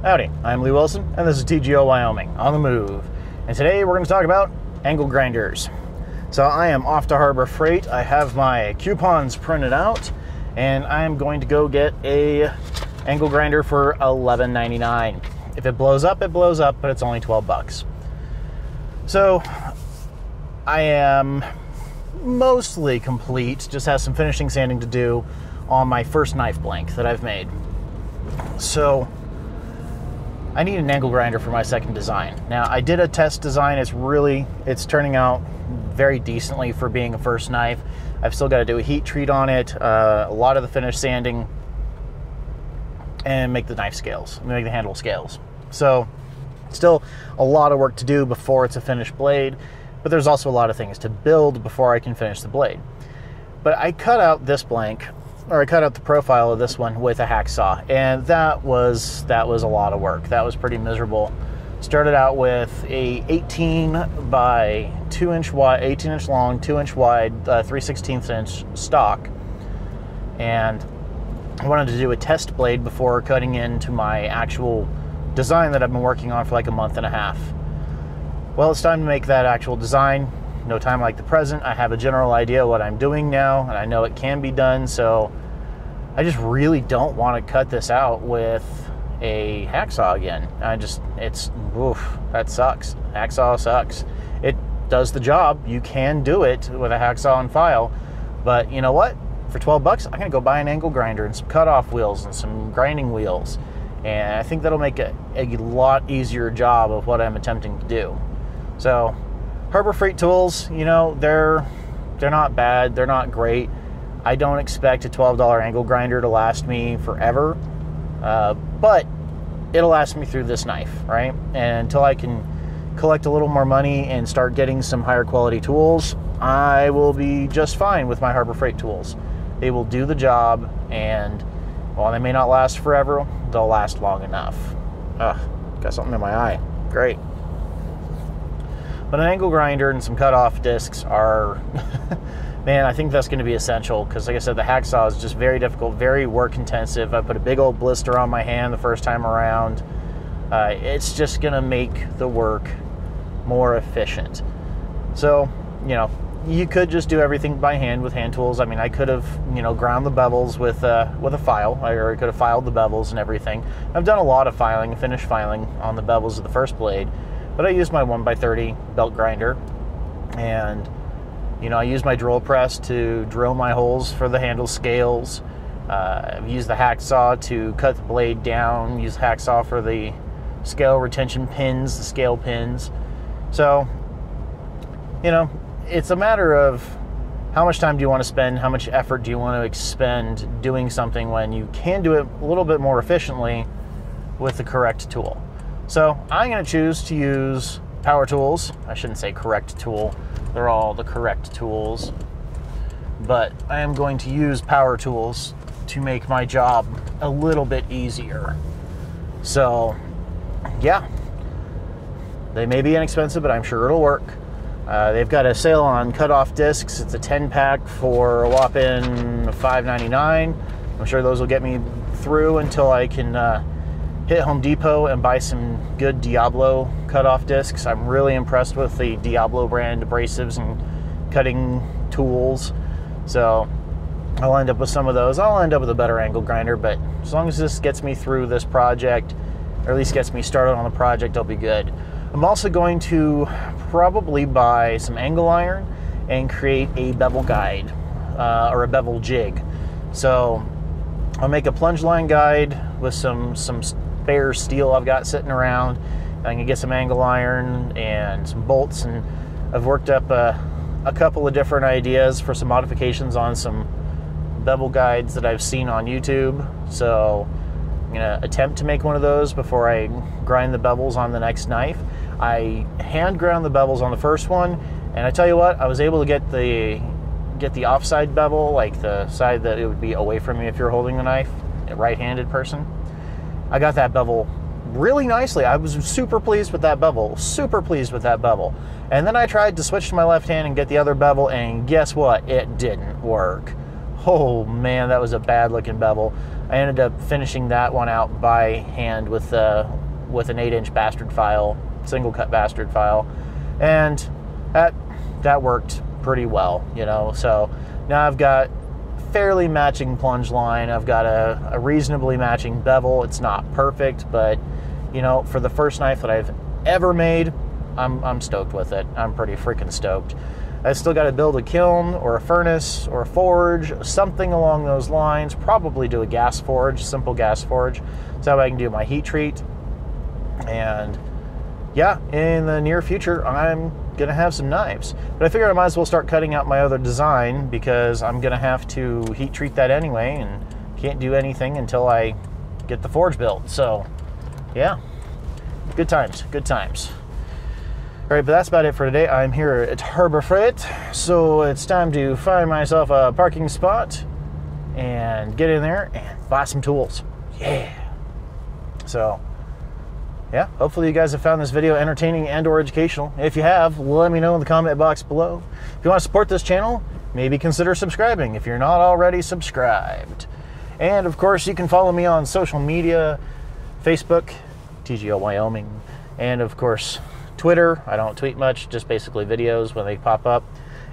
Howdy, I'm Lee Wilson, and this is TGO Wyoming, on the move. And today we're going to talk about angle grinders. So I am off to Harbor Freight. I have my coupons printed out, and I'm going to go get a angle grinder for $11.99. If it blows up, but it's only 12 bucks. So I am mostly complete, just have some finishing sanding to do on my first knife blank that I've made. So I need an angle grinder for my second design. Now, I did a test design. It's turning out very decently for being a first knife. I've still got to do a heat treat on it, a lot of the finish sanding, and make the knife scales, make the handle scales. So still a lot of work to do before it's a finished blade, but there's also a lot of things to build before I can finish the blade. But I cut out this blank, or I cut out the profile of this one with a hacksaw, and that was a lot of work. That was pretty miserable. Started out with a 18 by 2 inch wide, 18 inch long, 2 inch wide, 3/16 inch stock, and I wanted to do a test blade before cutting into my actual design that I've been working on for like a month and a half. Well, it's time to make that actual design. No time like the present. I have a general idea of what I'm doing now, and I know it can be done, so I just really don't want to cut this out with a hacksaw again. That sucks. Hacksaw sucks. It does the job. You can do it with a hacksaw on file, but you know what? For 12 bucks, I'm going to go buy an angle grinder and some cutoff wheels and some grinding wheels, and I think that'll make a lot easier job of what I'm attempting to do. So Harbor Freight tools, you know, they're not bad, they're not great. I don't expect a $12 angle grinder to last me forever, but it'll last me through this knife, right? And until I can collect a little more money and start getting some higher quality tools, I will be just fine with my Harbor Freight tools. They will do the job, and while they may not last forever, they'll last long enough. Ugh, got something in my eye. Great. But an angle grinder and some cutoff discs are, man, I think that's going to be essential because, like I said, the hacksaw is just very difficult, very work intensive. I put a big old blister on my hand the first time around. It's just going to make the work more efficient. So, you know, you could just do everything by hand with hand tools. I mean, I could have, you know, ground the bevels with a file, or I could have filed the bevels and everything. I've done a lot of filing, finish filing on the bevels of the first blade. But I used my 1x30 belt grinder, and you know, I used my drill press to drill my holes for the handle scales. I've used the hacksaw to cut the blade down, used the hacksaw for the scale retention pins, the scale pins. So, you know, it's a matter of how much time do you want to spend, how much effort do you want to expend doing something when you can do it a little bit more efficiently with the correct tool. So I'm going to choose to use power tools. I shouldn't say correct tool. They're all the correct tools. But I am going to use power tools to make my job a little bit easier. So, yeah. They may be inexpensive, but I'm sure it'll work. They've got a sale on cutoff discs. It's a 10-pack for a whopping $5.99. I'm sure those will get me through until I can hit Home Depot and buy some good Diablo cutoff discs. I'm really impressed with the Diablo brand abrasives and cutting tools. So I'll end up with some of those. I'll end up with a better angle grinder, but as long as this gets me through this project, or at least gets me started on the project, I'll be good. I'm also going to probably buy some angle iron and create a bevel guide, or a bevel jig. So I'll make a plunge line guide with some spare steel I've got sitting around. I can get some angle iron and some bolts, and I've worked up a couple of different ideas for some modifications on some bevel guides that I've seen on YouTube. So I'm gonna attempt to make one of those before I grind the bevels on the next knife. I hand ground the bevels on the first one, and I tell you what, I was able to get the offside bevel, like the side that it would be away from you if you're holding the knife, a right-handed person. I got that bevel really nicely. I was super pleased with that bevel, And then I tried to switch to my left hand and get the other bevel, and guess what? It didn't work. Oh man, that was a bad looking bevel. I ended up finishing that one out by hand with an 8-inch bastard file, single cut bastard file, and that worked pretty well, you know. So now I've got fairly matching plunge line. I've got a reasonably matching bevel. It's not perfect, but you know, for the first knife that I've ever made, I'm stoked with it. I'm pretty freaking stoked. I still got to build a kiln or a furnace or a forge, something along those lines. Probably do a gas forge, simple gas forge, so I can do my heat treat. And yeah, in the near future, I'm gonna have some knives. But I figured I might as well start cutting out my other design, because I'm gonna have to heat treat that anyway, and can't do anything until I get the forge built. So yeah, good times, good times. All right, but that's about it for today. I'm here at Harbor Freight, so it's time to find myself a parking spot and get in there and buy some tools. Yeah. So, yeah, hopefully you guys have found this video entertaining and or educational. If you have, let me know in the comment box below. If you want to support this channel, maybe consider subscribing if you're not already subscribed. And of course, you can follow me on social media, Facebook, TGO Wyoming, and of course, Twitter. I don't tweet much, just basically videos when they pop up.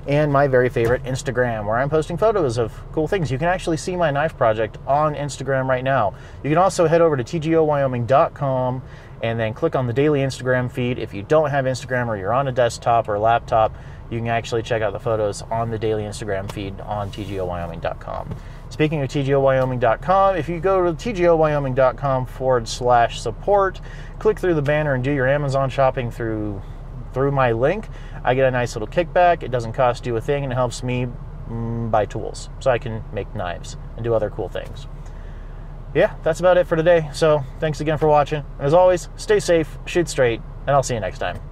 And my very favorite, Instagram, where I'm posting photos of cool things. You can actually see my knife project on Instagram right now. You can also head over to tgowyoming.com and then click on the daily Instagram feed. If you don't have Instagram, or you're on a desktop or a laptop, you can actually check out the photos on the daily Instagram feed on tgowyoming.com. Speaking of tgowyoming.com, if you go to tgowyoming.com/support, click through the banner and do your Amazon shopping through my link, I get a nice little kickback. It doesn't cost you a thing, and it helps me buy tools so I can make knives and do other cool things. Yeah, that's about it for today. So thanks again for watching. As always, stay safe, shoot straight, and I'll see you next time.